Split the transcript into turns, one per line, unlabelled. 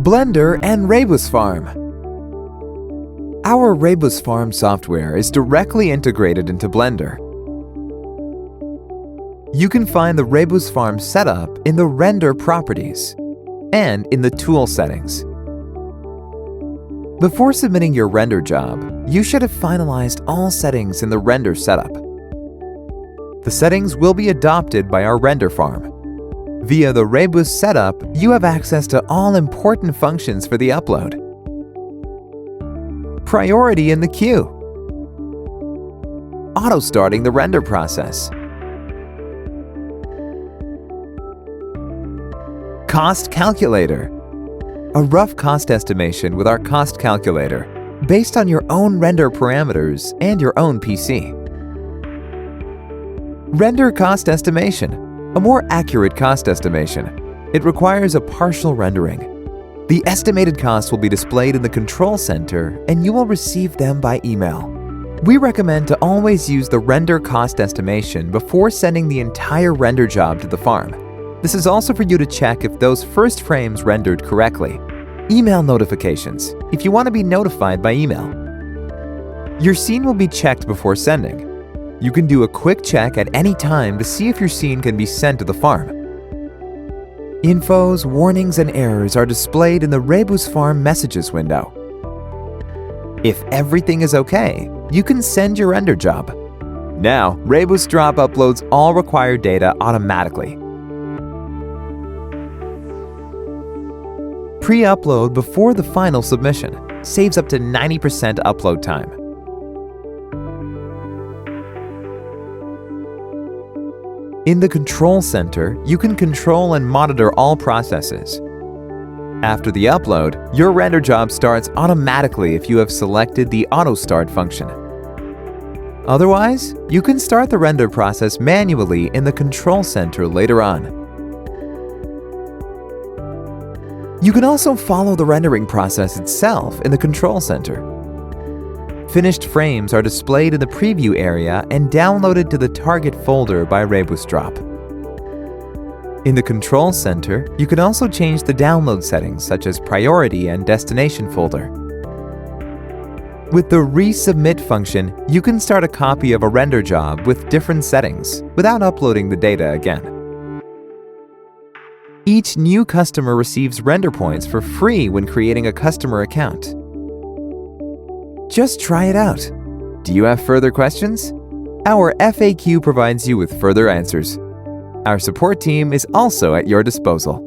Blender and RebusFarm. Our RebusFarm software is directly integrated into Blender. You can find the RebusFarm setup in the Render properties and in the Tool settings. Before submitting your render job, you should have finalized all settings in the render setup. The settings will be adopted by our RenderFarm. Via the Rebus setup, you have access to all important functions for the upload. Priority in the queue. Auto-starting the render process. CostCalculator. A rough cost estimation with our CostCalculator, based on your own render parameters and your own PC. Render cost estimation. A more accurate cost estimation. It requires a partial rendering. The estimated costs will be displayed in the Control Center and you will receive them by email. We recommend to always use the render cost estimation before sending the entire render job to the farm. This is also for you to check if those first frames rendered correctly. Email notifications, if you want to be notified by email. Your scene will be checked before sending. You can do a quick check at any time to see if your scene can be sent to the farm. Infos, warnings, and errors are displayed in the RebusFarm Messages window. If everything is okay, you can send your render job. Now, RebusDrop uploads all required data automatically. Pre-upload before the final submission saves up to 90% upload time. In the Control Center, you can control and monitor all processes. After the upload, your render job starts automatically if you have selected the Auto Start function. Otherwise, you can start the render process manually in the Control Center later on. You can also follow the rendering process itself in the Control Center. Finished frames are displayed in the preview area and downloaded to the target folder by RebusDrop. In the Control Center, you can also change the download settings such as priority and destination folder. With the Resubmit function, you can start a copy of a render job with different settings without uploading the data again. Each new customer receives RenderPoints for free when creating a customer account. Just try it out. Do you have further questions? Our FAQ provides you with further answers. Our support team is also at your disposal.